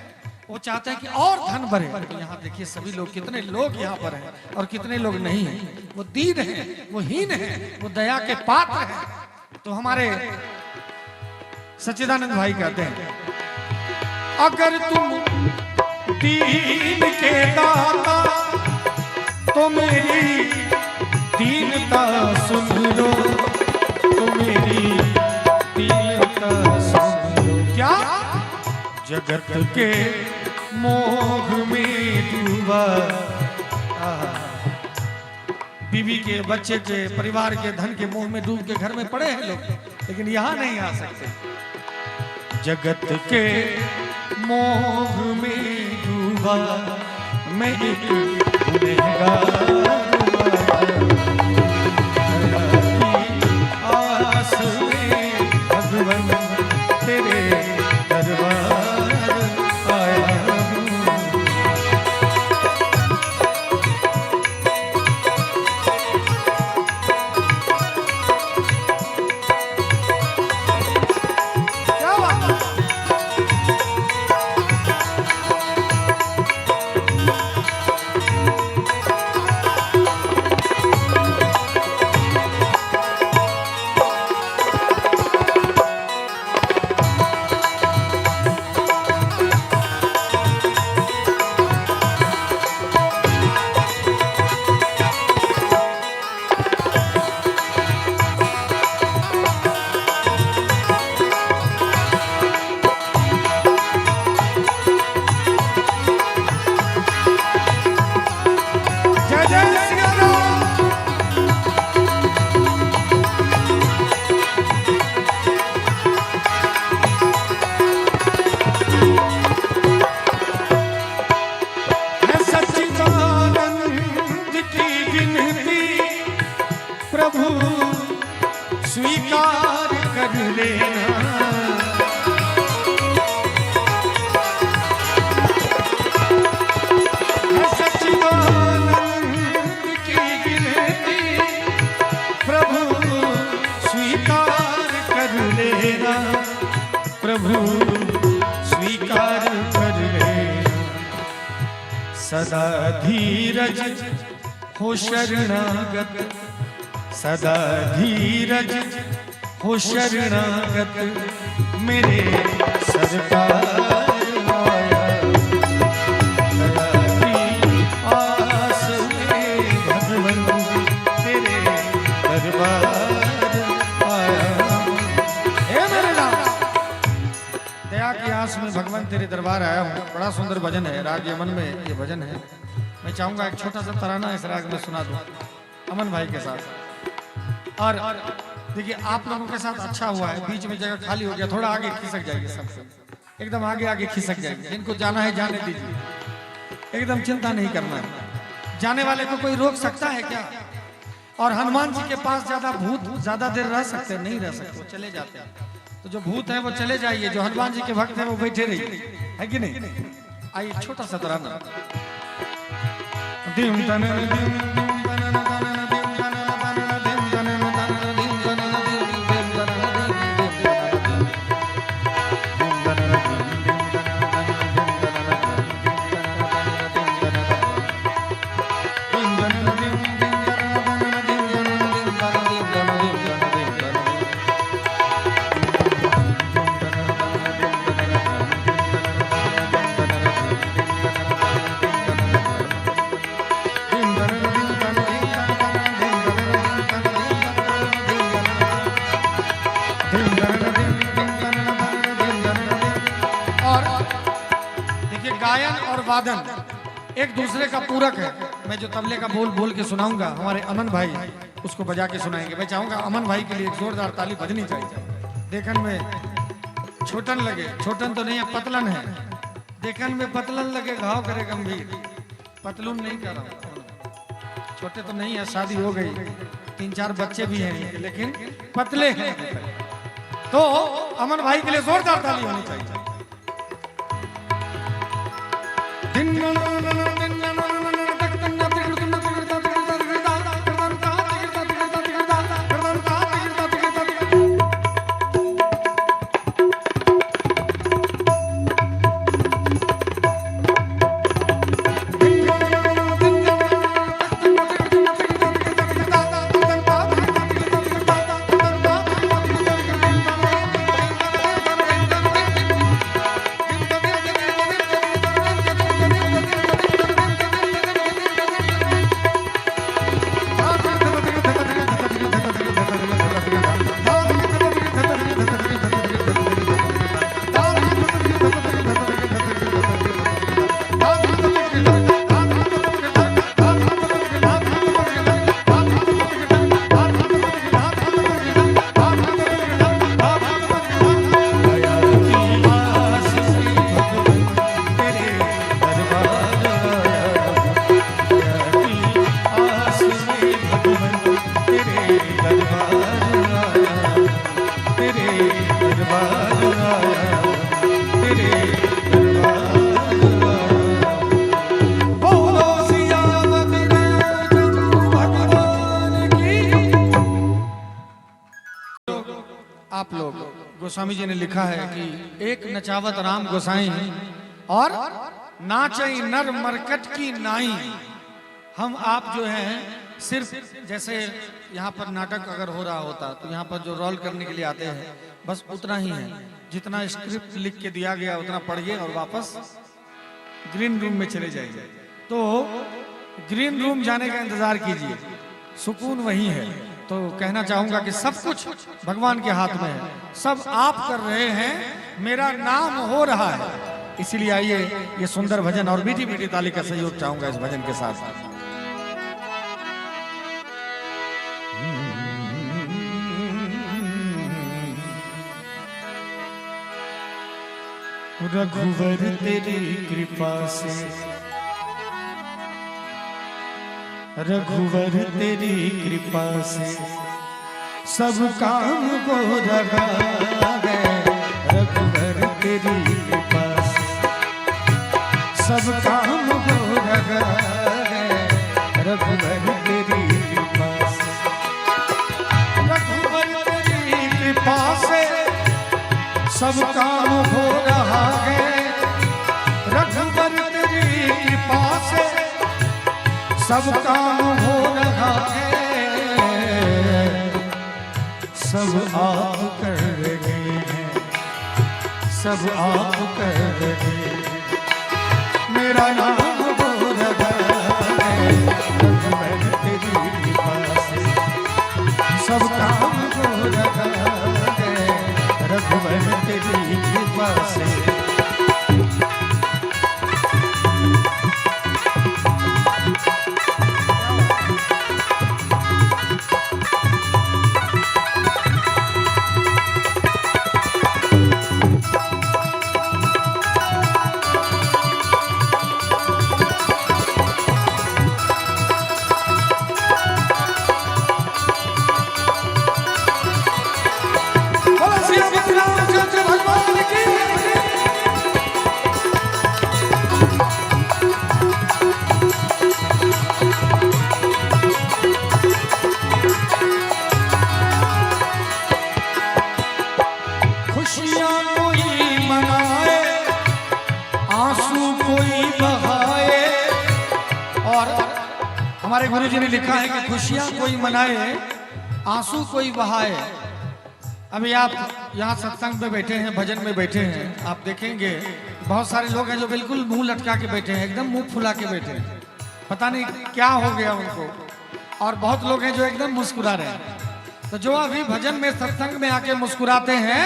वो चाहते हैं कि और धन बढ़े। यहाँ देखिए सभी लोग, कितने लोग यहाँ पर हैं और कितने लोग नहीं हैं। वो दीन है, वो हीन है, वो दया के पात्र हैं। तो हमारे सच्चिदानंद भाई कहते हैं, अगर तुम दीन के दाता तो मेरी दीनता सुन लो, तो मेरी दीनता सुन लो। क्या जगत के मोह में डूबा, बीवी के, बच्चे के, परिवार के, धन के मोह में डूब के घर में पड़े हैं लोग, लेकिन यहाँ नहीं आ सकते। जगत के मोह में डूबा मैं एक गुनहगार, आस में भगवन तेरे दरबार आया हूँ। क्या बात है? प्रभु स्वीकार कर ले, सदा धीरज हो शरणागत, सदा धीरज हो शरणागत, मेरे सरकार आया, दया की आस में भगवन तेरे दरबार आया। हे मेरे नाम, दया की आस में भगवान तेरे दरबार आया हूँ। बड़ा सुंदर भजन है, राग यमन में ये भजन है। मैं चाहूंगा एक छोटा सा तराना इस राग में सुना दूं अमन भाई के साथ। और देखिए आप लोगों के साथ अच्छा हुआ है, बीच में जगह खाली हो गया, थोड़ा आगे खिसक जाइए, सबसे एकदम आगे आगे खिसक जाइए। जिनको जाना है जाने दीजिए, एकदम चिंता नहीं करना है। जाने वाले को कोई रोक सकता है क्या? और हनुमान जी के पास ज्यादा भूत ज्यादा देर रह सकते नहीं रह सकते, वो चले जाते हैं। तो जो भूत है वो चले जाइए, जो हनुमान जी के भक्त हैं वो बैठे रहिए, है कि नहीं? आइए छोटा सा तराना। गायन और वादन एक दूसरे का पूरक है। मैं जो तबले का बोल बोल के सुनाऊंगा, हमारे अमन भाई उसको बजा के सुनाएंगे। मैं चाहूंगा अमन भाई के लिए एक जोरदार ताली बजनी चाहिए। देखन में छोटन लगे, छोटन तो नहीं है, पतलन है। देखन में पतलन लगे, घाव करे गंभीर। पतलून नहीं कर रहा हूं, छोटे तो नहीं है, शादी हो गई, 3-4 बच्चे भी हैं, लेकिन पतले हैं। तो अमन भाई के लिए जोरदार ताली होनी चाहिए। आप लोग गोस्वामी जी ने लिखा है कि एक नचावत राम गोसाई और नाचई नर मरकट की नाई। हम आप जो हैं सिर्फ जैसे यहाँ पर नाटक अगर हो रहा होता तो यहाँ पर जो रोल करने के लिए आते हैं बस उतना ही है, जितना स्क्रिप्ट लिख के दिया गया उतना पढ़िए और वापस ग्रीन रूम में चले जाइए। तो ग्रीन रूम जाने का इंतजार कीजिए, सुकून वही है। तो कहना चाहूंगा कि सब कुछ भगवान के हाथ में है, सब आप कर रहे हैं, मेरा नाम हो रहा है। इसीलिए आइए ये सुंदर भजन और मीठी मीठी ताली का सहयोग चाहूंगा इस भजन के साथ। रघुवर तेरी कृपा से, रघुवर तेरी कृपा से सब काम को रखा है। रघुवर तेरी कृपा से सब काम को रखा है। रघुवर तेरी कृपा से, रघुवर तेरी कृपा से सब काम हो रहा है रघुवर तेरी कृपा से, सब काम हो रहा है, सब आप कर रहे हैं, सब आप कर रहे हैं। मेरा नाम हो रहा है रघुवर तेरी कृपा से, सब काम हो रहा है रघुवर तेरी कृपा से। हमारे गुरु जी ने लिखा है कि खुशियां कोई मनाए आंसू कोई बहाए। अभी आप यहाँ सत्संग में बैठे हैं, भजन में बैठे हैं, आप देखेंगे बहुत सारे लोग हैं जो बिल्कुल मुंह लटका के बैठे हैं, एकदम मुंह फुला के बैठे हैं, पता नहीं क्या हो गया उनको। और बहुत लोग हैं जो एकदम मुस्कुरा रहे हैं। तो जो अभी भजन में सत्संग में आके मुस्कुराते हैं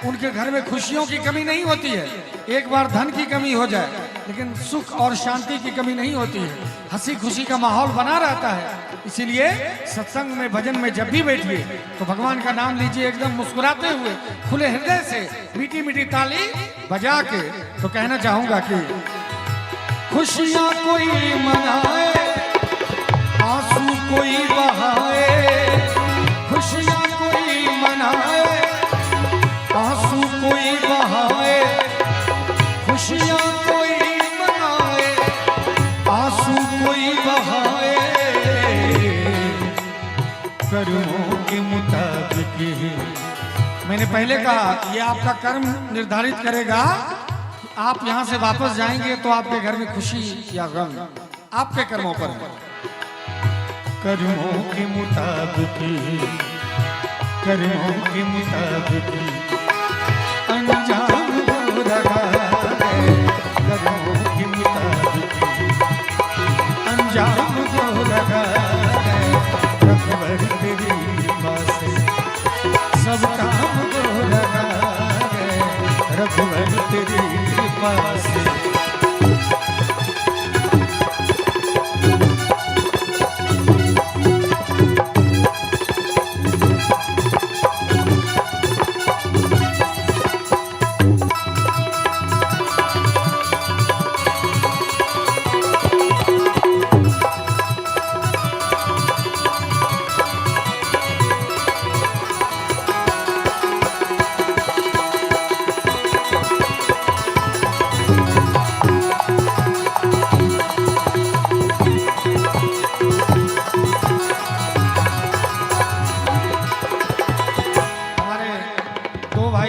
उनके घर में खुशियों की कमी नहीं होती है। एक बार धन की कमी हो जाए लेकिन सुख और शांति की कमी नहीं होती है, हंसी खुशी का माहौल बना रहता है। इसीलिए सत्संग में भजन में जब भी बैठिए तो भगवान का नाम लीजिए एकदम मुस्कुराते हुए, खुले हृदय से, मीठी मीठी ताली बजा के। तो कहना चाहूंगा कि खुशियां कोई मनाए आंसू कोई बहाए, खुशियां कोई मनाए आंसू कोई बहाए, खुशियां कोई मनाए आंसू कोई बहाए, कर्मों के मुताबिक ही। मैंने पहले कहा ये आपका कर्म निर्धारित करेगा, आप यहाँ से वापस जाएंगे तो आपके घर में खुशी या गम आपके कर्मों पर है। कर्मों के मुताबिक ही, कर्मों के मुताबिक ही अंजाम हो रहा है, कर्मों के मुताबिक ही अंजाम हो रहा है, रघुवर तेरी कृपा से सब काम हो रहा है, रघुवर तेरी कृपा से।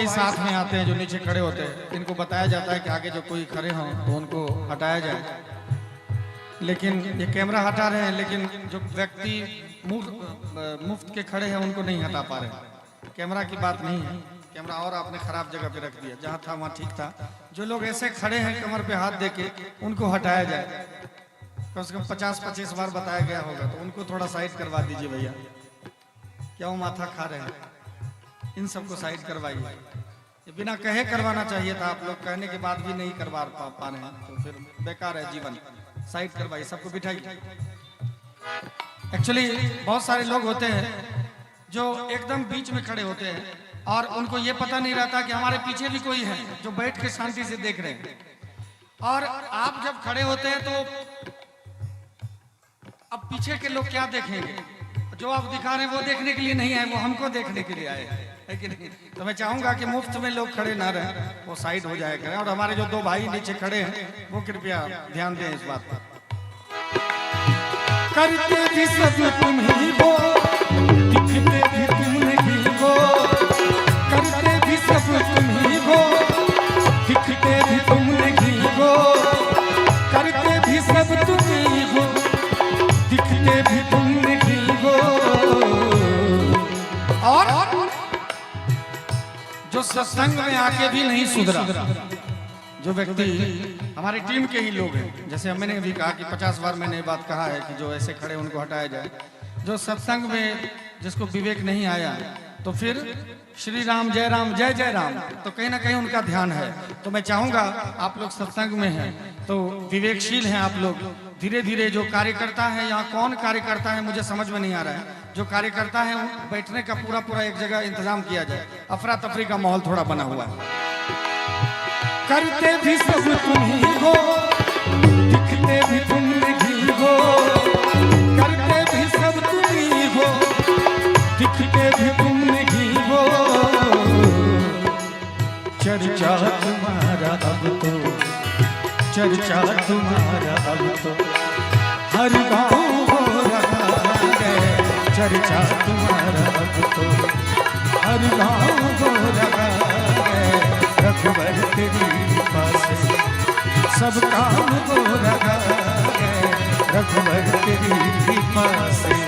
साथ में आते हैं जो नीचे खड़े होते हैं, इनको बताया जाता है कि आगे जो कोई खड़े हों तो उनको हटाया जाए। लेकिन ये कैमरा हटा रहे हैं, लेकिन जो व्यक्ति मुफ्त के खड़े हैं उनको नहीं हटा पा रहे। कैमरा की बात नहीं है, कैमरा और आपने खराब जगह पे रख दिया, जहाँ था वहाँ ठीक था। जो लोग ऐसे खड़े हैं कमर पे हाथ दे के उनको हटाया जाए। कम से कम 50-25 बार बताया गया होगा, तो उनको थोड़ा साइड करवा दीजिए भैया। क्या वो माथा खा रहे हैं? इन सबको साइड करवाइए। ये बिना कहे करवाना चाहिए था, आप लोग कहने के बाद भी नहीं करवा पा रहे हैं तो फिर बेकार है जीवन। साइड करवाइए, सबको बिठाइए। एक्चुअली बहुत सारे लोग होते हैं जो एकदम बीच में खड़े होते हैं और उनको ये पता नहीं रहता कि हमारे पीछे भी कोई है जो बैठ के शांति से देख रहे हैं। और आप जब खड़े होते हैं तो अब पीछे के लोग क्या देखेंगे? जो आप दिखा रहे हैं वो देखने के लिए नहीं आए, वो हमको देखने के लिए आए है कि नहीं? तो मैं चाहूंगा कि मुफ्त में लोग खड़े ना रहे, वो साइड हो जाए करें। और हमारे जो दो भाई नीचे खड़े हैं वो कृपया ध्यान दें इस बात पर। करते भी सब तुम ही हो, दिखते भी तुम नहीं हो, करते भी सब तुम ही हो, सत्संग में आके भी नहीं सुधरा, जो व्यक्ति हमारी टीम के ही लोग हैं, जैसे मैंने भी कहा कि 50 बार मैंने ये बात कहा है कि जो ऐसे खड़े उनको हटाया जाए, जो सत्संग में जिसको विवेक नहीं आया, तो फिर श्री राम जय जय राम, तो कहीं ना कहीं उनका ध्यान है। तो मैं चाहूंगा आप लोग सत्संग में हैं तो विवेकशील हैं आप लोग, धीरे धीरे जो कार्यकर्ता है, यहाँ कौन कार्यकर्ता है मुझे समझ में नहीं आ रहा है, जो कार्यकर्ता है बैठने का पूरा एक जगह इंतजाम किया जाए, अफरा तफरी का माहौल थोड़ा बना हुआ है। करते भी सब तुम ही हो, दिखते भी तुम ही हो, करते भी सब तुम ही हो, दिखते भी तुम ही हो, चर्चा तुम्हारा अब तो, चर्चा तुम्हारा अब तो हर गाँव हो रहा है, चर्चा तुम्हारा अब तो हर गाँव हो रहा है, रघुवर तेरी कृपा से सब काम हो रहा है, रघुवर तेरी कृपा से।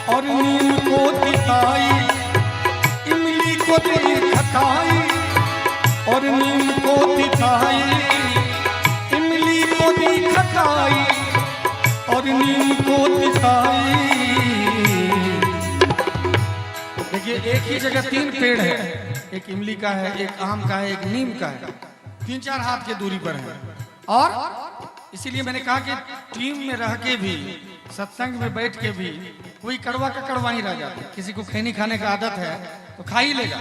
और नीम को तिताई, इमली को दी खटाई और नीम को तिताई। देखिए एक ही जगह 3 पेड़ है, एक इमली का है, एक आम का है, एक नीम का है, 3-4 हाथ की दूरी पर है। और इसीलिए मैंने कहा कि टीम में रह के भी, सत्संग में बैठ के भी कोई कड़वा का कड़वा ही रह जाता है। किसी को खैनी खाने का आदत है तो खा ही लेगा,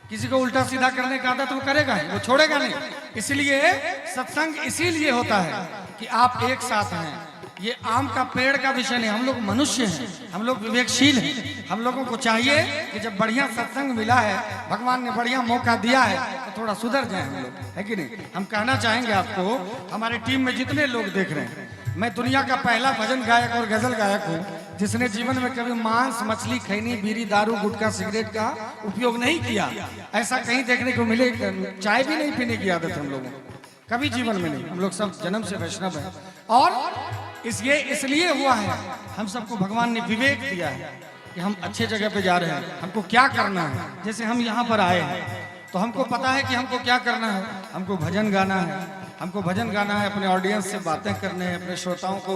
किसी को उल्टा सीधा करने का आदत वो करेगा ही, वो छोड़ेगा नहीं। इसलिए सत्संग इसीलिए होता है कि आप एक साथ हैं। ये आम का पेड़ का विषय नहीं, हम लोग मनुष्य हैं, हम लोग विवेकशील हैं। हम लोगों को चाहिए कि जब बढ़िया सत्संग मिला है, भगवान ने बढ़िया मौका दिया है, तो थोड़ा सुधर जाए हम लोग, है कि नहीं। हम कहना चाहेंगे आपको, हमारे टीम में जितने लोग देख रहे हैं, मैं दुनिया का पहला भजन गायक और गजल गायक हूँ जिसने जीवन में कभी मांस, मछली, खैनी, बीड़ी, दारू, गुटखा, सिगरेट का उपयोग नहीं किया। ऐसा कहीं देखने को मिले, चाय भी नहीं पीने की आदत हम लोगों को कभी जीवन में नहीं। हम लोग सब जन्म से वैष्णव हैं और इसलिए हुआ है, हम सबको भगवान ने विवेक दिया है कि हम अच्छे जगह पे जा रहे हैं, हमको क्या करना है। जैसे हम यहाँ पर आए हैं तो हमको पता है कि हमको क्या करना है, हमको भजन गाना है, हमको भजन गाना है, अपने ऑडियंस से बातें करने हैं, अपने श्रोताओं को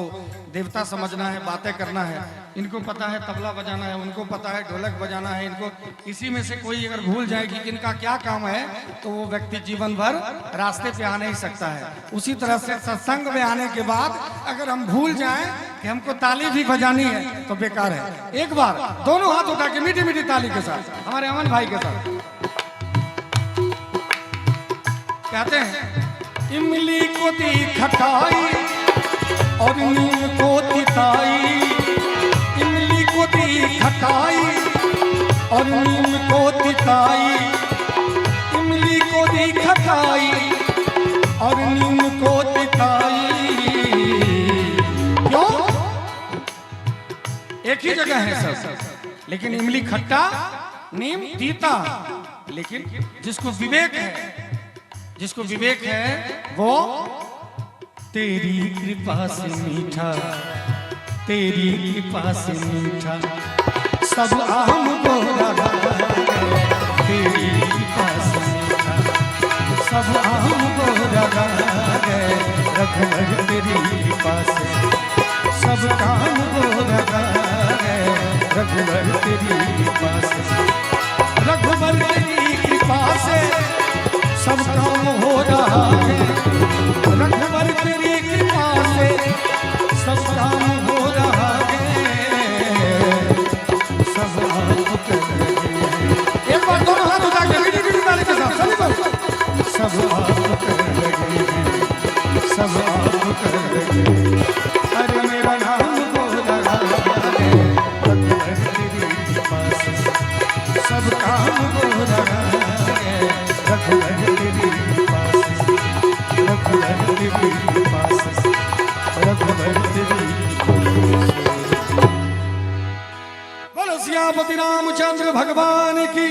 देवता समझना है, बातें करना है। इनको पता है तबला बजाना है, उनको पता है ढोलक बजाना है। इनको इसी में से कोई अगर भूल जाए कि इनका क्या काम है तो वो व्यक्ति जीवन भर रास्ते पे आ नहीं सकता है। उसी तरह से सत्संग में आने के बाद अगर हम भूल जाएं कि हमको ताली भी बजानी है तो बेकार है। एक बार दोनों हाथ उठा के मीठी मीठी ताली के साथ हमारे अमन भाई के साथ कहते हैं, इमली को दी खटाई और नीम को तिताई, इमली को दी खटाई और नीम को तिताई, इमली को दी खटाई और नीम को तिताई। क्यों? एक ही जगह है सब, लेकिन इमली खट्टा, नीम तीता। लेकिन जिसको विवेक है, जिसको विवेक है वो तेरी कृपा से मीठा, तेरी कृपा से मीठा सब आम बोला, तेरी कृपा से मीठा सब आम बोला, रघुवर तेरी कृपा से सब काम बोला, रघुवर तेरी कृपा से, रघुवर तेरी कृपा से सब काम हो रहा है, रघुवर तेरी कृपा से सब काम हो रहा है, सब सब आप कर लगे हैं, सब आप कर लगे। अरे मेरा नाम बोला है रघुवर तेरी पास, सब काम बोला है रघुवर तेरी पास, रघुवर तेरी पास, रघुवर तेरी। बोलो सियापति रामचंद्र भगवान की।